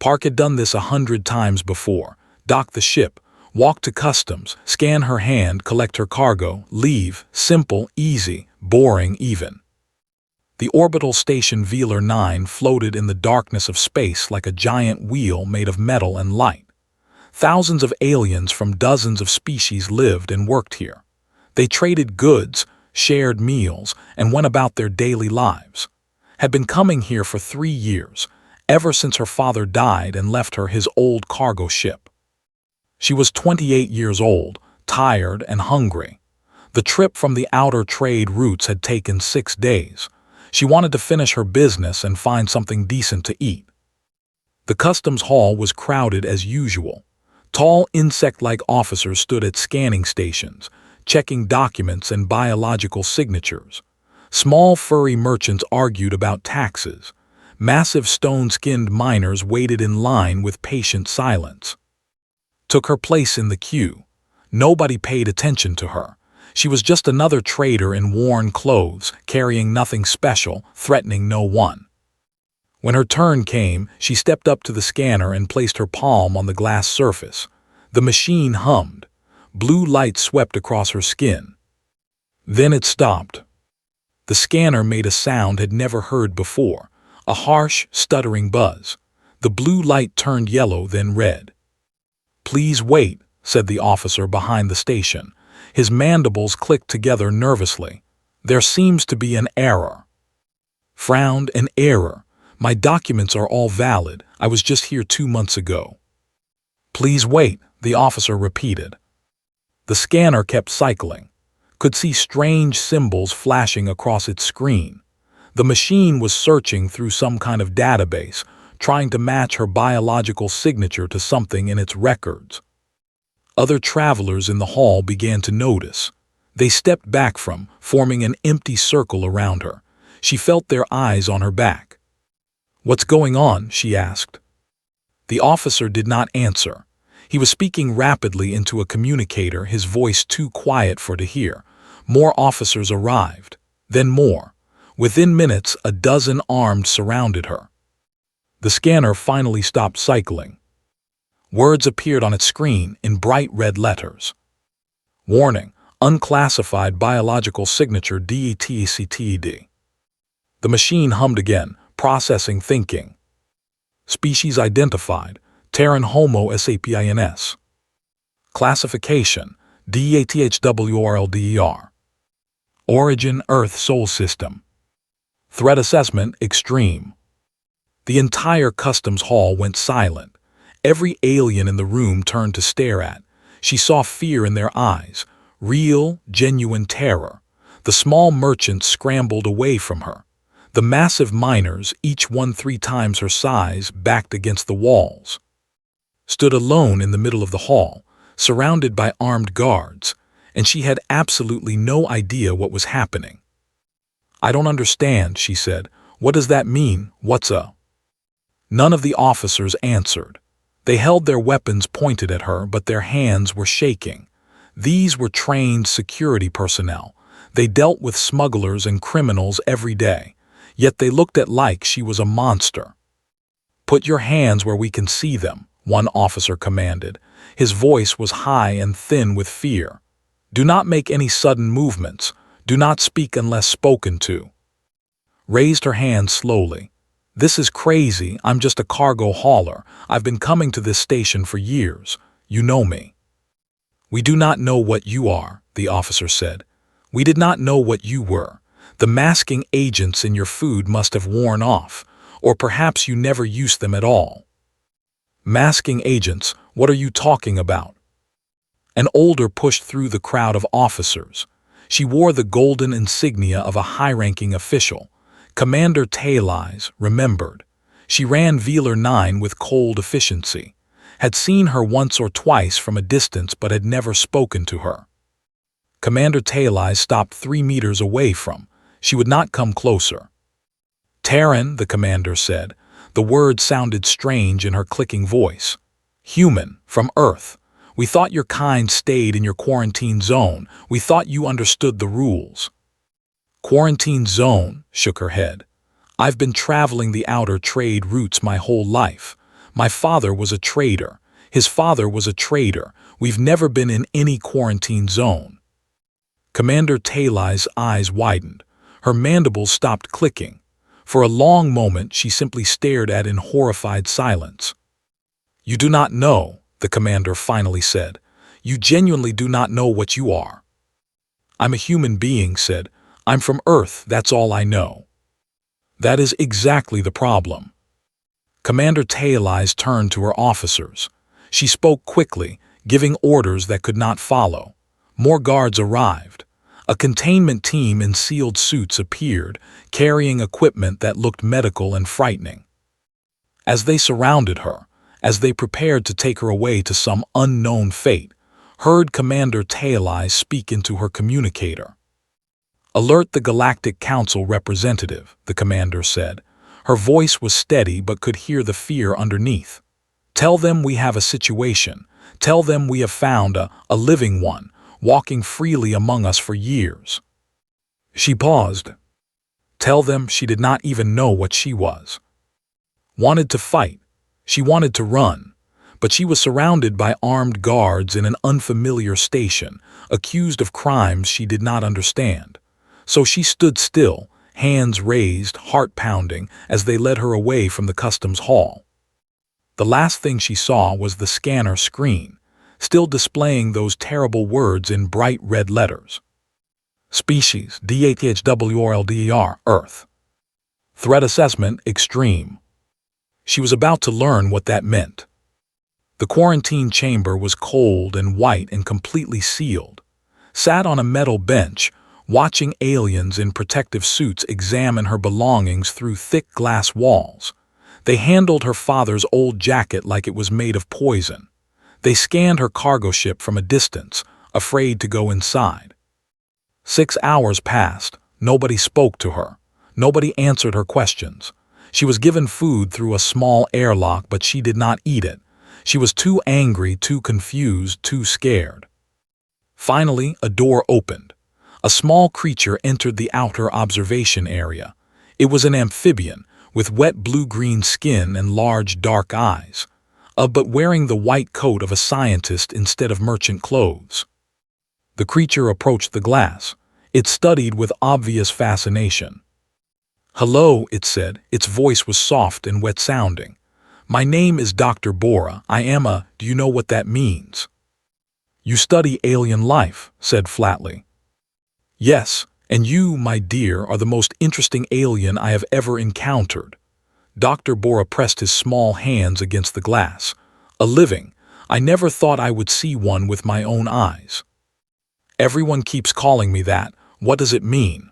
Park had done this 100 times before. Dock the ship, walk to customs, scan her hand, collect her cargo, leave. Simple, easy, boring even. The orbital station Velar 9 floated in the darkness of space like a giant wheel made of metal and light. Thousands of aliens from dozens of species lived and worked here. They traded goods, shared meals, and went about their daily lives. Had been coming here for 3 years, ever since her father died and left her his old cargo ship. She was 28 years old, tired and hungry. The trip from the outer trade routes had taken 6 days. She wanted to finish her business and find something decent to eat. The customs hall was crowded as usual. Tall insect-like officers stood at scanning stations, checking documents and biological signatures. Small furry merchants argued about taxes. Massive stone-skinned miners waited in line with patient silence. Took her place in the queue. Nobody paid attention to her. She was just another trader in worn clothes, carrying nothing special, threatening no one. When her turn came, she stepped up to the scanner and placed her palm on the glass surface. The machine hummed. Blue light swept across her skin. Then it stopped. The scanner made a sound had never heard before, a harsh, stuttering buzz. The blue light turned yellow, then red. "Please wait," said the officer behind the station. His mandibles clicked together nervously. "There seems to be an error." Frowned. "An error? My documents are all valid. I was just here 2 months ago." "Please wait," the officer repeated. The scanner kept cycling. Could see strange symbols flashing across its screen. The machine was searching through some kind of database, trying to match her biological signature to something in its records. Other travelers in the hall began to notice. They stepped back from, forming an empty circle around her. She felt their eyes on her back. "What's going on?" she asked. The officer did not answer. He was speaking rapidly into a communicator, his voice too quiet for to hear. More officers arrived. Then more. Within minutes, a dozen armed surrounded her. The scanner finally stopped cycling. Words appeared on its screen in bright red letters. "Warning, unclassified biological signature DETCTED." The machine hummed again, processing thinking. "Species identified, Terran Homo sapiens. Classification, DEATHWRLDER. Origin, Earth Sol System. Threat assessment, extreme." The entire customs hall went silent. Every alien in the room turned to stare at. She saw fear in their eyes, real, genuine terror. The small merchants scrambled away from her. The massive miners, each one 3 times her size, backed against the walls. Stood alone in the middle of the hall, surrounded by armed guards, and she had absolutely no idea what was happening. "I don't understand," she said. "What does that mean? What's a—" None of the officers answered. They held their weapons pointed at her, but their hands were shaking. These were trained security personnel. They dealt with smugglers and criminals every day, yet they looked at like she was a monster. "Put your hands where we can see them," one officer commanded. His voice was high and thin with fear. "Do not make any sudden movements. Do not speak unless spoken to." Raised her hand slowly. "This is crazy. I'm just a cargo hauler. I've been coming to this station for years. You know me." "We do not know what you are," the officer said. "We did not know what you were. The masking agents in your food must have worn off, or perhaps you never used them at all." "Masking agents? What are you talking about?" An older pushed through the crowd of officers. She wore the golden insignia of a high-ranking official. Commander Taylais remembered. She ran Velar 9 with cold efficiency. Had seen her once or twice from a distance but had never spoken to her. Commander Taylais stopped 3 meters away from. She would not come closer. "Terran," the commander said. The word sounded strange in her clicking voice. "Human, from Earth. We thought your kind stayed in your quarantine zone. We thought you understood the rules." "Quarantine zone," shook her head. "I've been traveling the outer trade routes my whole life. My father was a traitor. His father was a traitor. We've never been in any quarantine zone." Commander Taylai's eyes widened. Her mandibles stopped clicking. For a long moment, she simply stared at in horrified silence. "You do not know," the commander finally said. "You genuinely do not know what you are." "I'm a human being," said. "I'm from Earth, that's all I know." "That is exactly the problem." Commander Taylai's turned to her officers. She spoke quickly, giving orders that could not follow. More guards arrived. A containment team in sealed suits appeared, carrying equipment that looked medical and frightening. As they surrounded her, as they prepared to take her away to some unknown fate, heard Commander Taylai speak into her communicator. "Alert the Galactic Council representative," the commander said. Her voice was steady but could hear the fear underneath. "Tell them we have a situation. Tell them we have found a living one, walking freely among us for years." She paused. Tell them she did not even know what she was. Wanted to fight. She wanted to run. But she was surrounded by armed guards in an unfamiliar station, accused of crimes she did not understand. So she stood still, hands raised, heart pounding, as they led her away from the customs hall. The last thing she saw was the scanner screen, still displaying those terrible words in bright red letters. Species, DHWRLDER, Earth. Threat assessment, extreme. She was about to learn what that meant. The quarantine chamber was cold and white and completely sealed. Sat on a metal bench, watching aliens in protective suits examine her belongings through thick glass walls. They handled her father's old jacket like it was made of poison. They scanned her cargo ship from a distance, afraid to go inside. 6 hours passed. Nobody spoke to her. Nobody answered her questions. She was given food through a small airlock, but she did not eat it. She was too angry, too confused, too scared. Finally, a door opened. A small creature entered the outer observation area. It was an amphibian, with wet blue-green skin and large dark eyes, but wearing the white coat of a scientist instead of merchant clothes. The creature approached the glass. It studied with obvious fascination. "Hello," it said. Its voice was soft and wet-sounding. "My name is Dr. Bora. I am a... Do you know what that means?" "You study alien life," said flatly. "Yes, and you, my dear, are the most interesting alien I have ever encountered." Dr. Bora pressed his small hands against the glass. "A living. I never thought I would see one with my own eyes." "Everyone keeps calling me that. What does it mean?"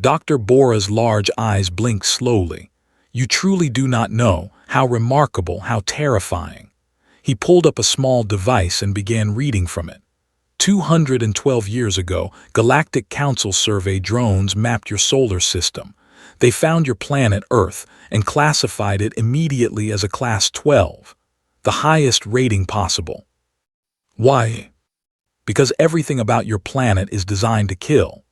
Dr. Bora's large eyes blinked slowly. "You truly do not know. How remarkable, how terrifying." He pulled up a small device and began reading from it. 212 years ago, Galactic Council survey drones mapped your solar system. They found your planet Earth and classified it immediately as a Class 12, the highest rating possible. Why? Because everything about your planet is designed to kill.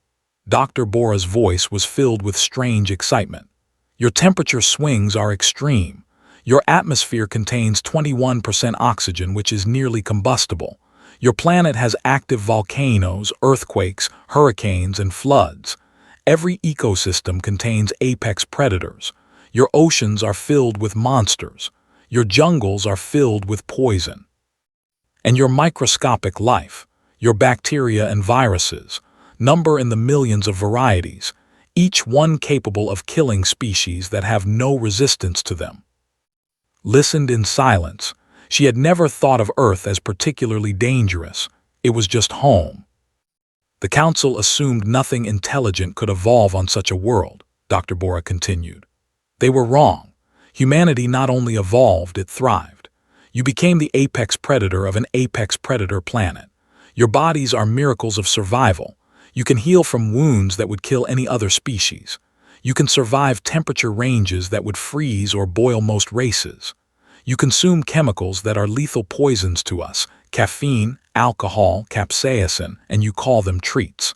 Dr. Bora's voice was filled with strange excitement. Your temperature swings are extreme. Your atmosphere contains 21% oxygen, which is nearly combustible. Your planet has active volcanoes, earthquakes, hurricanes, and floods. Every ecosystem contains apex predators. Your oceans are filled with monsters. Your jungles are filled with poison. And your microscopic life, your bacteria and viruses, number in the millions of varieties, each one capable of killing species that have no resistance to them. Listened in silence. She had never thought of Earth as particularly dangerous. It was just home. "The Council assumed nothing intelligent could evolve on such a world," Dr. Bora continued. "They were wrong. Humanity not only evolved, it thrived. You became the apex predator of an apex predator planet. Your bodies are miracles of survival. You can heal from wounds that would kill any other species. You can survive temperature ranges that would freeze or boil most races. You consume chemicals that are lethal poisons to us, caffeine, alcohol, capsaicin, and you call them treats."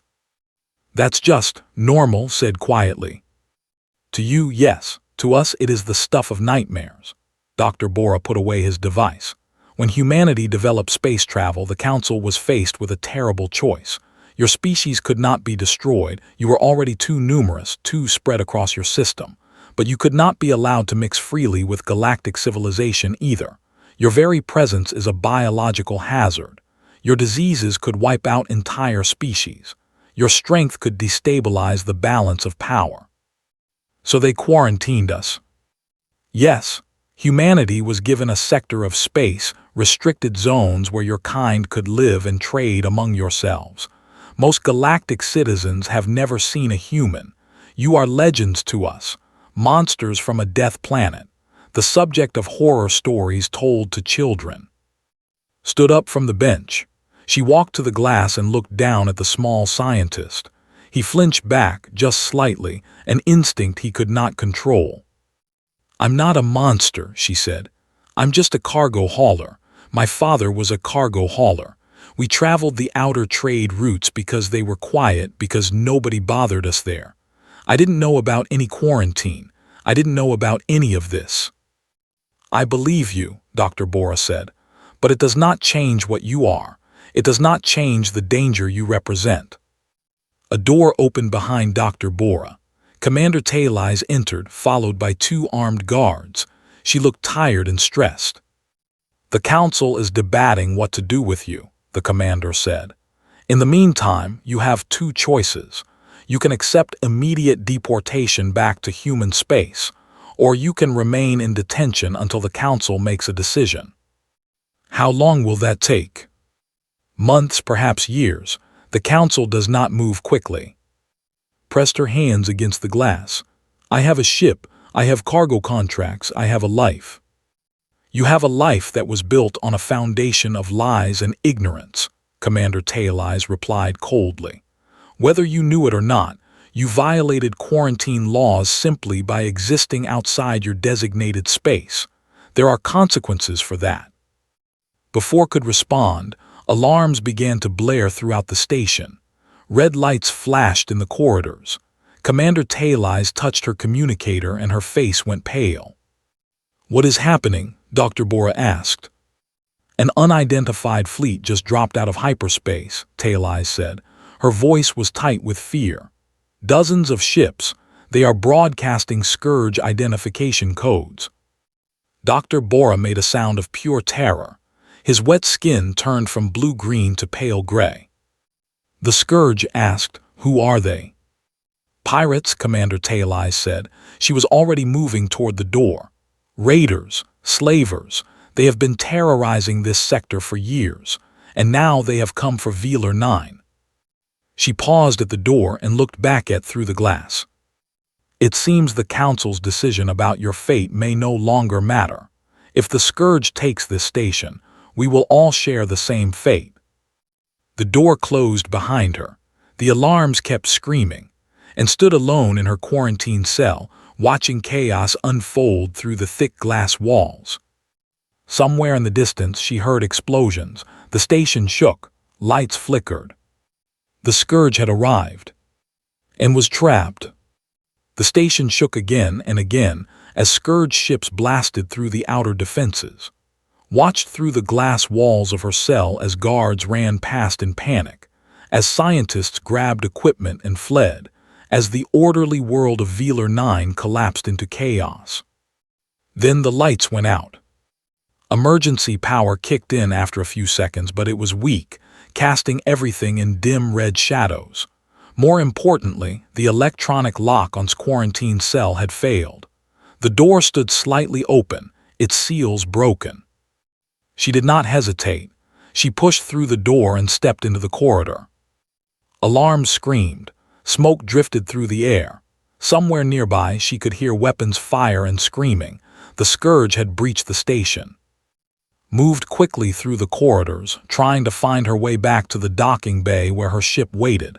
"That's just normal," said quietly. "To you, yes. To us, it is the stuff of nightmares." Dr. Bora put away his device. When humanity developed space travel, the Council was faced with a terrible choice. Your species could not be destroyed. You were already too numerous, too spread across your system. But you could not be allowed to mix freely with galactic civilization either. Your very presence is a biological hazard. Your diseases could wipe out entire species. Your strength could destabilize the balance of power. So they quarantined us. Yes, humanity was given a sector of space, restricted zones where your kind could live and trade among yourselves. Most galactic citizens have never seen a human. You are legends to us, monsters from a death planet, the subject of horror stories told to children. Stood up from the bench. She walked to the glass and looked down at the small scientist. He flinched back, just slightly, an instinct he could not control. "I'm not a monster," she said. "I'm just a cargo hauler. My father was a cargo hauler. We traveled the outer trade routes because they were quiet, because nobody bothered us there. I didn't know about any quarantine. I didn't know about any of this." "I believe you," Dr. Bora said, "but it does not change what you are. It does not change the danger you represent." A door opened behind Dr. Bora. Commander Talais entered, followed by 2 armed guards. She looked tired and stressed. "The Council is debating what to do with you," the commander said. "In the meantime, you have 2 choices. You can accept immediate deportation back to human space, or you can remain in detention until the Council makes a decision." "How long will that take?" "Months, perhaps years. The Council does not move quickly." Pressed her hands against the glass. "I have a ship, I have cargo contracts, I have a life." "You have a life that was built on a foundation of lies and ignorance," Commander Talais replied coldly. "Whether you knew it or not, you violated quarantine laws simply by existing outside your designated space. There are consequences for that." Before could respond, alarms began to blare throughout the station. Red lights flashed in the corridors. Commander Talais touched her communicator and her face went pale. "What is happening?" Dr. Bora asked. "An unidentified fleet just dropped out of hyperspace," Talais said. Her voice was tight with fear. "Dozens of ships. They are broadcasting Scourge identification codes." Dr. Bora made a sound of pure terror. His wet skin turned from blue-green to pale gray. The Scourge asked, "Who are they?" "Pirates," Commander Talais said. She was already moving toward the door. "Raiders, slavers. They have been terrorizing this sector for years, and now they have come for Velar 9. She paused at the door and looked back through the glass. "It seems the Council's decision about your fate may no longer matter. If the Scourge takes this station, we will all share the same fate." The door closed behind her. The alarms kept screaming, and stood alone in her quarantine cell, watching chaos unfold through the thick glass walls. Somewhere in the distance she heard explosions. The station shook. Lights flickered. The Scourge had arrived and was trapped. The station shook again and again as Scourge ships blasted through the outer defenses. Watched through the glass walls of her cell as guards ran past in panic, as scientists grabbed equipment and fled, as the orderly world of Velar 9 collapsed into chaos. Then the lights went out. Emergency power kicked in after a few seconds, but it was weak, casting everything in dim red shadows. More importantly, the electronic lock on quarantine cell had failed. The door stood slightly open, its seals broken. She did not hesitate. She pushed through the door and stepped into the corridor. Alarms screamed. Smoke drifted through the air. Somewhere nearby she could hear weapons fire and screaming. The Scourge had breached the station. Moved quickly through the corridors, trying to find her way back to the docking bay where her ship waited.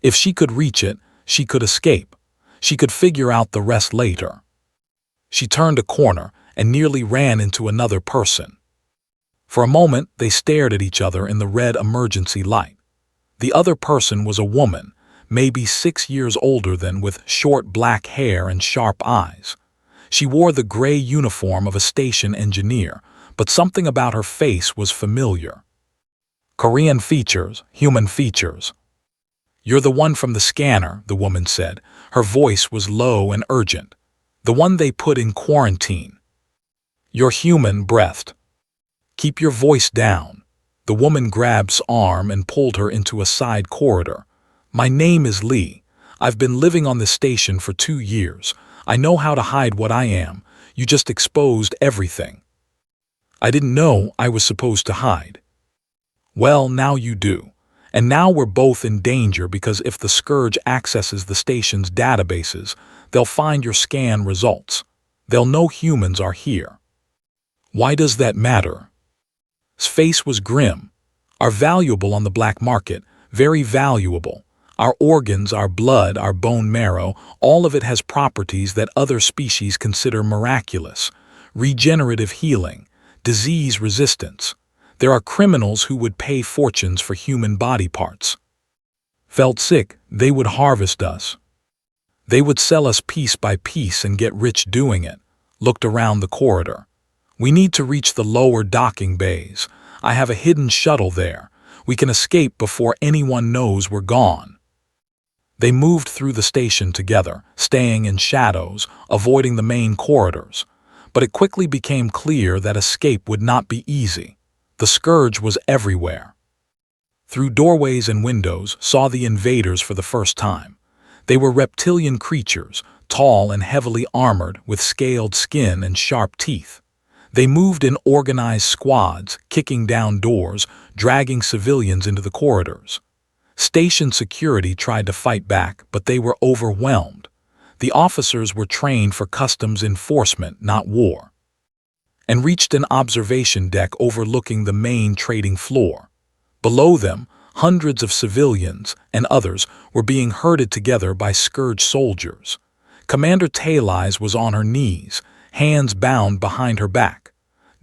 If she could reach it, she could escape. She could figure out the rest later. She turned a corner and nearly ran into another person. For a moment, they stared at each other in the red emergency light. The other person was a woman, maybe 6 years older than, with short black hair and sharp eyes. She wore the gray uniform of a station engineer, but something about her face was familiar. Korean features, human features. "You're the one from the scanner," the woman said. Her voice was low and urgent. "The one they put in quarantine." "You're human," breathed. "Keep your voice down." The woman grabbed S's arm and pulled her into a side corridor. "My name is Lee. I've been living on this station for 2 years. I know how to hide what I am. You just exposed everything." "I didn't know I was supposed to hide." "Well, now you do. And now we're both in danger because if the Scourge accesses the station's databases, they'll find your scan results. They'll know humans are here." "Why does that matter?" His face was grim. "Are valuable on the black market, very valuable. Our organs, our blood, our bone marrow, all of it has properties that other species consider miraculous. Regenerative healing, disease resistance. There are criminals who would pay fortunes for human body parts. Felt sick, they would harvest us. They would sell us piece by piece and get rich doing it." Looked around the corridor. "We need to reach the lower docking bays. I have a hidden shuttle there. We can escape before anyone knows we're gone." They moved through the station together, staying in shadows, avoiding the main corridors. But it quickly became clear that escape would not be easy. The Scourge was everywhere. Through doorways and windows saw the invaders for the first time. They were reptilian creatures, tall and heavily armored, with scaled skin and sharp teeth. They moved in organized squads, kicking down doors, dragging civilians into the corridors. Station security tried to fight back, but they were overwhelmed. The officers were trained for customs enforcement, not war. And reached an observation deck overlooking the main trading floor. Below them, hundreds of civilians and others were being herded together by Scourge soldiers. Commander Taylise was on her knees, hands bound behind her back.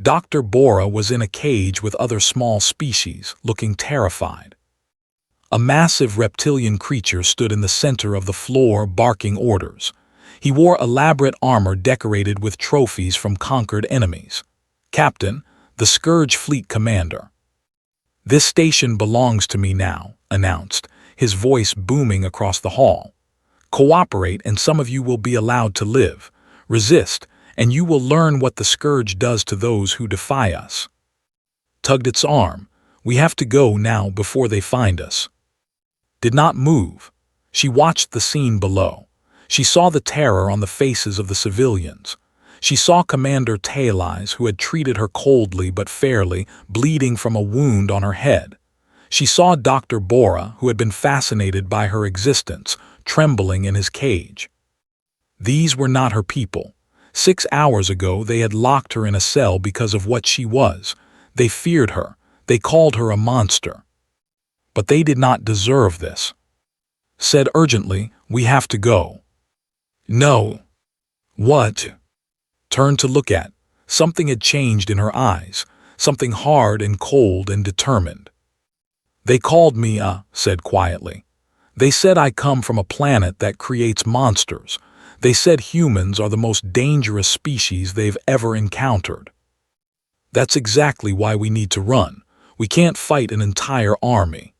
Dr. Bora was in a cage with other small species, looking terrified. A massive reptilian creature stood in the center of the floor, barking orders. He wore elaborate armor decorated with trophies from conquered enemies. "Captain, the Scourge Fleet Commander." "This station belongs to me now," announced, his voice booming across the hall. "Cooperate and some of you will be allowed to live. Resist, and you will learn what the Scourge does to those who defy us." Tugged its arm. "We have to go now before they find us." Did not move. She watched the scene below. She saw the terror on the faces of the civilians. She saw Commander Taylise, who had treated her coldly but fairly, bleeding from a wound on her head. She saw Dr. Bora, who had been fascinated by her existence, trembling in his cage. These were not her people. 6 hours ago they had locked her in a cell because of what she was. They feared her. They called her a monster. But they did not deserve this. Said urgently, "We have to go." "No." "What?" Turned to look at. Something had changed in her eyes, something hard and cold and determined. "They called me said quietly. "They said I come from a planet that creates monsters. They said humans are the most dangerous species they've ever encountered. That's exactly why we need to run. We can't fight an entire army."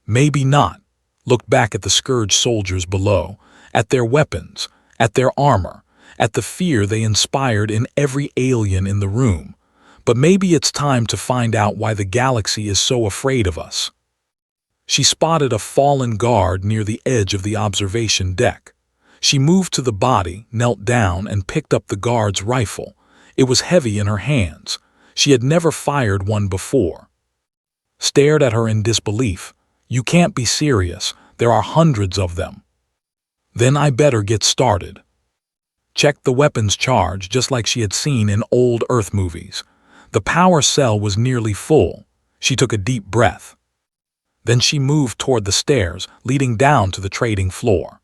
"Maybe not." Looked back at the Scourge soldiers below, at their weapons, at their armor, at the fear they inspired in every alien in the room. "But maybe it's time to find out why the galaxy is so afraid of us." She spotted a fallen guard near the edge of the observation deck. She moved to the body, knelt down, and picked up the guard's rifle. It was heavy in her hands. She had never fired one before. Stared at her in disbelief. "You can't be serious. There are hundreds of them." "Then I better get started." Checked the weapons charge just like she had seen in old Earth movies. The power cell was nearly full. She took a deep breath. Then she moved toward the stairs leading down to the trading floor.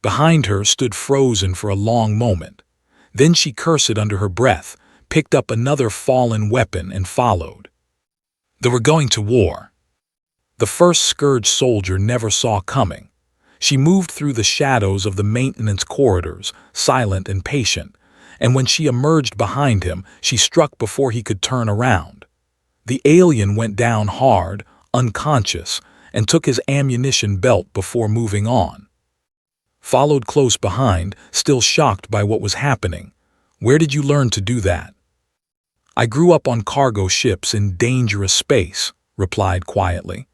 Behind her stood frozen for a long moment. Then she cursed under her breath, picked up another fallen weapon and followed. They were going to war. The first Scourge soldier never saw coming. She moved through the shadows of the maintenance corridors, silent and patient, and when she emerged behind him, she struck before he could turn around. The alien went down hard, unconscious, and took his ammunition belt before moving on. Followed close behind, still shocked by what was happening. "Where did you learn to do that?" "I grew up on cargo ships in dangerous space," replied quietly.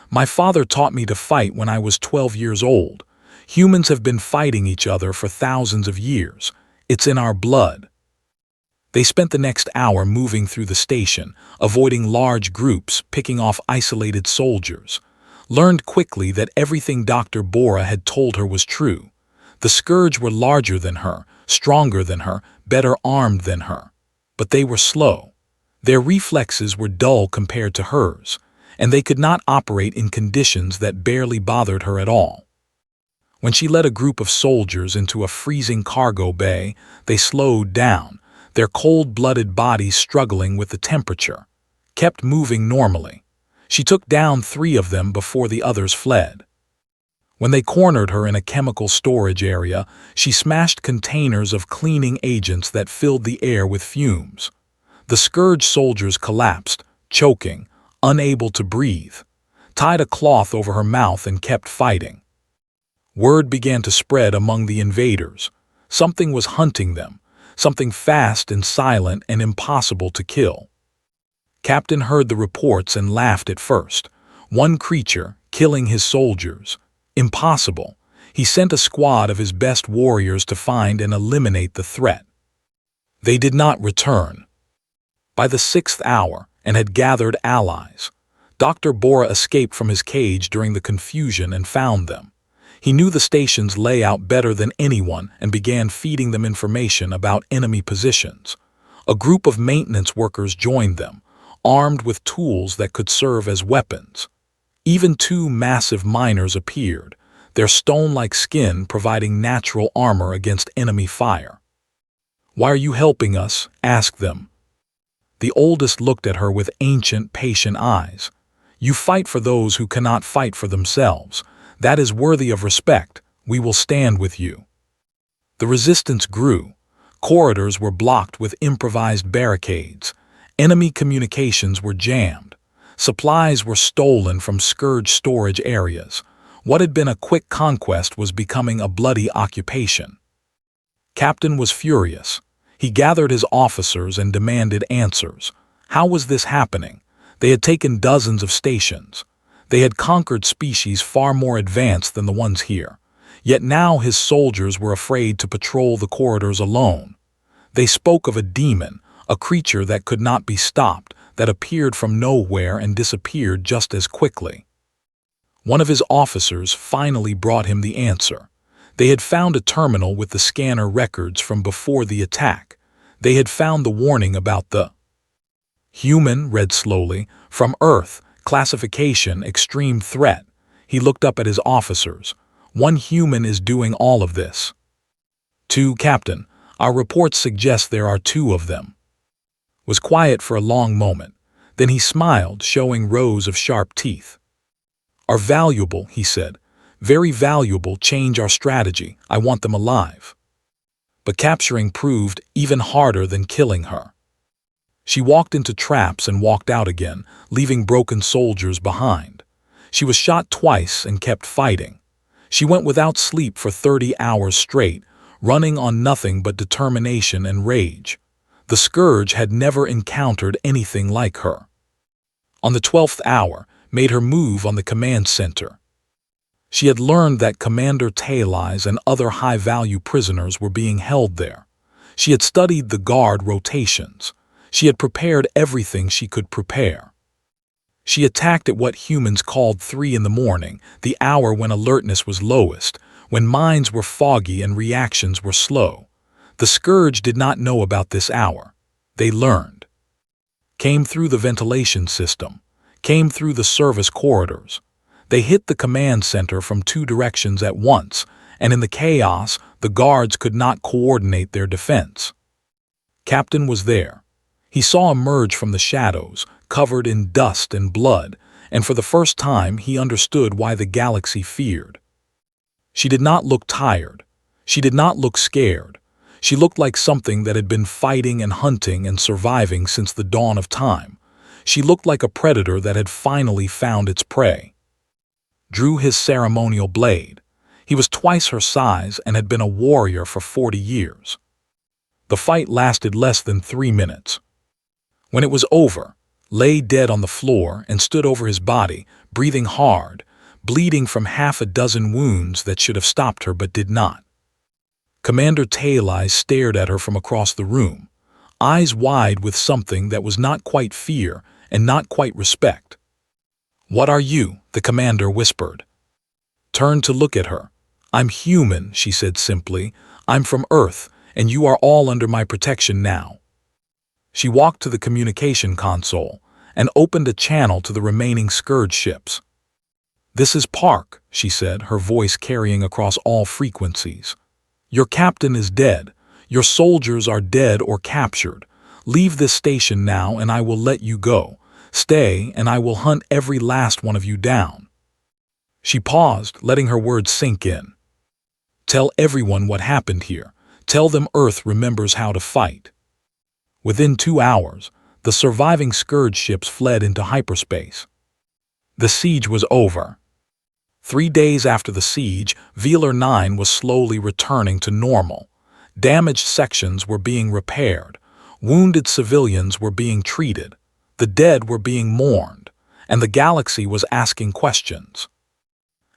"My father taught me to fight when I was 12 years old. Humans have been fighting each other for thousands of years. It's in our blood." They spent the next hour moving through the station, avoiding large groups, picking off isolated soldiers. Learned quickly that everything Dr. Bora had told her was true. The Scourge were larger than her, stronger than her, better armed than her. But they were slow. Their reflexes were dull compared to hers, and they could not operate in conditions that barely bothered her at all. When she led a group of soldiers into a freezing cargo bay, they slowed down, their cold-blooded bodies struggling with the temperature, kept moving normally. She took down 3 of them before the others fled. When they cornered her in a chemical storage area, she smashed containers of cleaning agents that filled the air with fumes. The Scourge soldiers collapsed, choking, unable to breathe, tied a cloth over her mouth and kept fighting. Word began to spread among the invaders. Something was hunting them, something fast and silent and impossible to kill. Captain heard the reports and laughed at first. One creature, killing his soldiers. Impossible. He sent a squad of his best warriors to find and eliminate the threat. They did not return. By the 6th hour, and had gathered allies. Dr. Bora escaped from his cage during the confusion and found them. He knew the station's layout better than anyone and began feeding them information about enemy positions. A group of maintenance workers joined them, armed with tools that could serve as weapons. Even 2 massive miners appeared, their stone-like skin providing natural armor against enemy fire. "Why are you helping us?" asked them. The oldest looked at her with ancient, patient eyes. "You fight for those who cannot fight for themselves. That is worthy of respect. We will stand with you." The resistance grew. Corridors were blocked with improvised barricades. Enemy communications were jammed. Supplies were stolen from Scourge storage areas. What had been a quick conquest was becoming a bloody occupation. Captain was furious. He gathered his officers and demanded answers. How was this happening? They had taken dozens of stations. They had conquered species far more advanced than the ones here. Yet now his soldiers were afraid to patrol the corridors alone. They spoke of a demon, a creature that could not be stopped, that appeared from nowhere and disappeared just as quickly. One of his officers finally brought him the answer. They had found a terminal with the scanner records from before the attack. They had found the warning about the human, read slowly, from Earth, classification, extreme threat. He looked up at his officers. "One human is doing all of this." "2, Captain. Our reports suggest there are 2 of them." Was quiet for a long moment. Then he smiled, showing rows of sharp teeth. "Are valuable," he said. "Very valuable. Change our strategy. I want them alive." But capturing proved even harder than killing her. She walked into traps and walked out again, leaving broken soldiers behind. She was shot twice and kept fighting. She went without sleep for 30 hours straight, running on nothing but determination and rage. The Scourge had never encountered anything like her. On the 12th hour, made her move on the command center. She had learned that Commander Talais and other high-value prisoners were being held there. She had studied the guard rotations. She had prepared everything she could prepare. She attacked at what humans called 3 in the morning, the hour when alertness was lowest, when minds were foggy and reactions were slow. The Scourge did not know about this hour. They learned. Came through the ventilation system. Came through the service corridors. They hit the command center from 2 directions at once, and in the chaos, the guards could not coordinate their defense. Captain was there. He saw emerge from the shadows, covered in dust and blood, and for the first time he understood why the galaxy feared. She did not look tired. She did not look scared. She looked like something that had been fighting and hunting and surviving since the dawn of time. She looked like a predator that had finally found its prey. Drew his ceremonial blade. He was twice her size and had been a warrior for 40 years. The fight lasted less than 3 minutes. When it was over, lay dead on the floor and stood over his body, breathing hard, bleeding from half a dozen wounds that should have stopped her but did not. Commander Taileye stared at her from across the room, eyes wide with something that was not quite fear and not quite respect. "What are you?" the commander whispered. Turned to look at her. "I'm human," she said simply. "I'm from Earth, and you are all under my protection now." She walked to the communication console and opened a channel to the remaining Scourge ships. "This is Park," she said, her voice carrying across all frequencies. "Your captain is dead. Your soldiers are dead or captured. Leave this station now and I will let you go. Stay and I will hunt every last one of you down." She paused, letting her words sink in. "Tell everyone what happened here. Tell them Earth remembers how to fight." Within 2 hours, the surviving Scourge ships fled into hyperspace. The siege was over. 3 days after the siege, Velar 9 was slowly returning to normal. Damaged sections were being repaired. Wounded civilians were being treated. The dead were being mourned. And the galaxy was asking questions.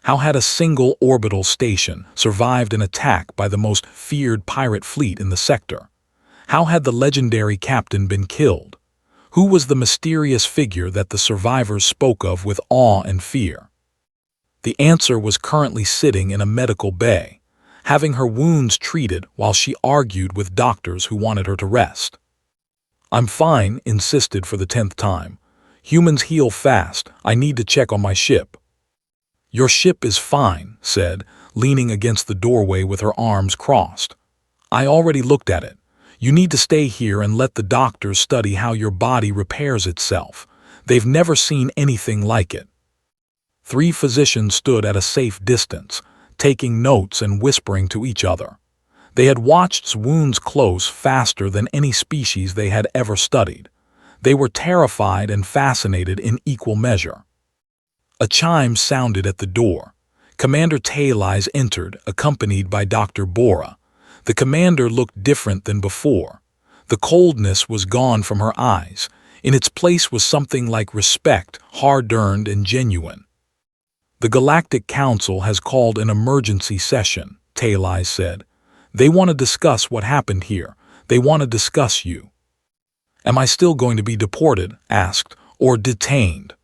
How had a single orbital station survived an attack by the most feared pirate fleet in the sector? How had the legendary captain been killed? Who was the mysterious figure that the survivors spoke of with awe and fear? The answer was currently sitting in a medical bay, having her wounds treated while she argued with doctors who wanted her to rest. "I'm fine," insisted for the 10th time. "Humans heal fast. I need to check on my ship." "Your ship is fine," said, leaning against the doorway with her arms crossed. "I already looked at it. You need to stay here and let the doctors study how your body repairs itself. They've never seen anything like it." 3 physicians stood at a safe distance, taking notes and whispering to each other. They had watched wounds close faster than any species they had ever studied. They were terrified and fascinated in equal measure. A chime sounded at the door. Commander Taileye entered, accompanied by Dr. Bora. The commander looked different than before. The coldness was gone from her eyes. In its place was something like respect, hard-earned and genuine. "The Galactic Council has called an emergency session," Taileye said. "They want to discuss what happened here. They want to discuss you." "Am I still going to be deported?" asked, "or detained?"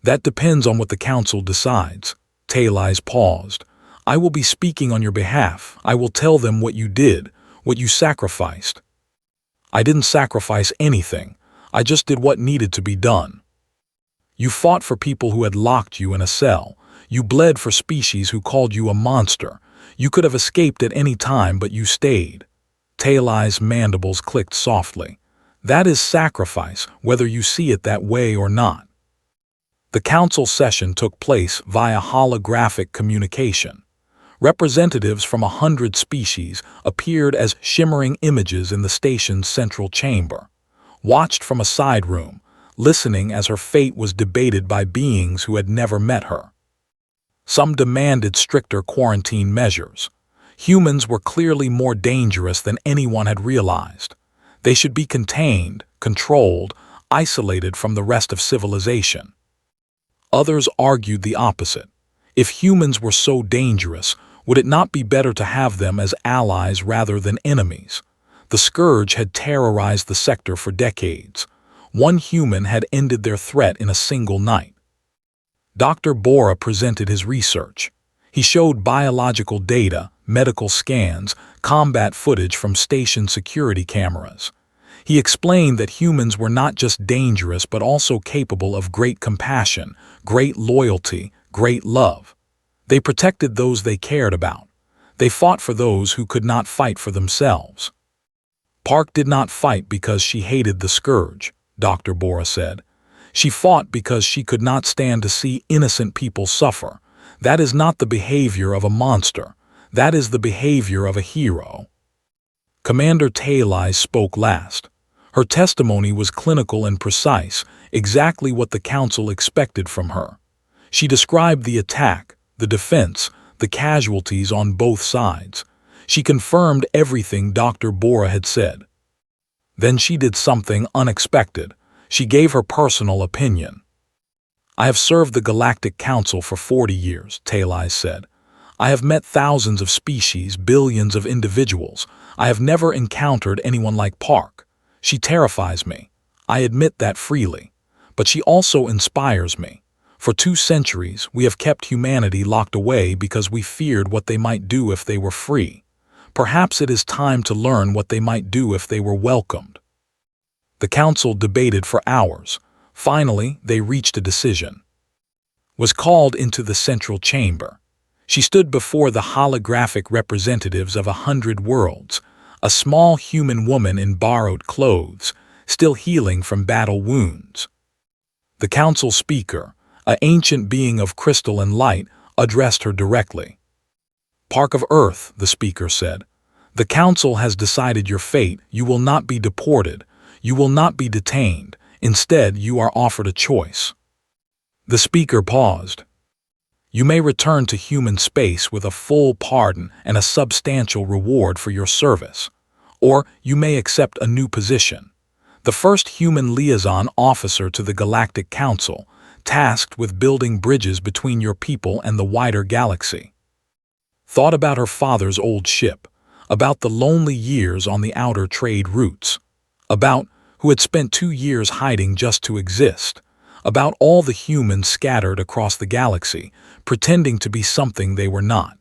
"That depends on what the Council decides." Taileye paused. "I will be speaking on your behalf. I will tell them what you did, what you sacrificed." "I didn't sacrifice anything. I just did what needed to be done." "You fought for people who had locked you in a cell. You bled for species who called you a monster. You could have escaped at any time, but you stayed." Taileye's mandibles clicked softly. "That is sacrifice, whether you see it that way or not." The council session took place via holographic communication. Representatives from 100 species appeared as shimmering images in the station's central chamber, watched from a side room, listening as her fate was debated by beings who had never met her. Some demanded stricter quarantine measures. Humans were clearly more dangerous than anyone had realized. They should be contained, controlled, isolated from the rest of civilization. Others argued the opposite. If humans were so dangerous, would it not be better to have them as allies rather than enemies? The Scourge had terrorized the sector for decades. One human had ended their threat in a single night. Dr. Bora presented his research. He showed biological data, medical scans, combat footage from station security cameras. He explained that humans were not just dangerous but also capable of great compassion, great loyalty, great love. They protected those they cared about. They fought for those who could not fight for themselves. Park did not fight because she hated the Scourge, Dr. Bora said. She fought because she could not stand to see innocent people suffer. That is not the behavior of a monster. That is the behavior of a hero. Commander Talai spoke last. Her testimony was clinical and precise, exactly what the council expected from her. She described the attack, the defense, the casualties on both sides. She confirmed everything Dr. Bora had said. Then she did something unexpected. She gave her personal opinion. I have served the Galactic Council for 40 years, Talai said. I have met thousands of species, billions of individuals. I have never encountered anyone like Park. She terrifies me. I admit that freely. But she also inspires me. For 2 centuries, we have kept humanity locked away because we feared what they might do if they were free. Perhaps it is time to learn what they might do if they were welcomed. The council debated for hours. Finally, they reached a decision. Was called into the central chamber. She stood before the holographic representatives of 100 worlds, a small human woman in borrowed clothes, still healing from battle wounds. The council speaker, an ancient being of crystal and light, addressed her directly. Park of Earth, the speaker said, the council has decided your fate. You will not be deported. You will not be detained. Instead, you are offered a choice. The speaker paused. You may return to human space with a full pardon and a substantial reward for your service. Or you may accept a new position. The first human liaison officer to the Galactic Council, tasked with building bridges between your people and the wider galaxy. Thought about her father's old ship, about the lonely years on the outer trade routes, about who had spent 2 years hiding just to exist, about all the humans scattered across the galaxy, pretending to be something they were not.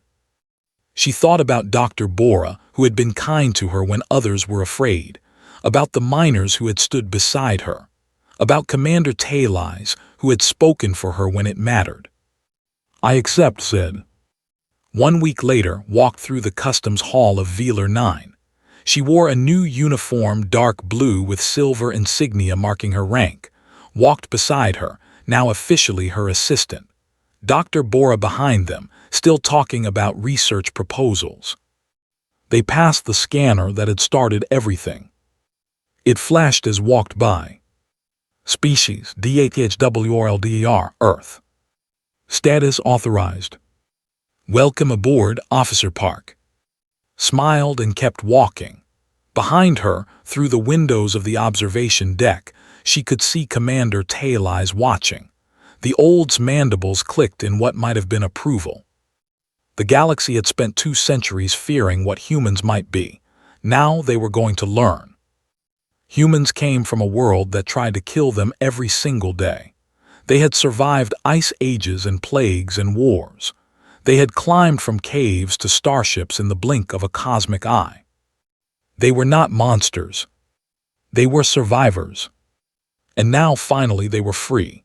She thought about Dr. Bora, who had been kind to her when others were afraid, about the miners who had stood beside her, about Commander Talai, who had spoken for her when it mattered. I accept, said. 1 week later, walked through the customs hall of Velar 9. She wore a new uniform, dark blue with silver insignia marking her rank, walked beside her, now officially her assistant. Dr. Bora behind them, still talking about research proposals. They passed the scanner that had started everything. It flashed as walked by. Species DHWRLDER, Earth. Status authorized. Welcome aboard, Officer Park. Smiled and kept walking. Behind her, through the windows of the observation deck, she could see Commander Talai watching. The old's mandibles clicked in what might have been approval. The galaxy had spent 2 centuries fearing what humans might be. Now they were going to learn. Humans came from a world that tried to kill them every single day. They had survived ice ages and plagues and wars. They had climbed from caves to starships in the blink of a cosmic eye. They were not monsters. They were survivors. And now finally they were free.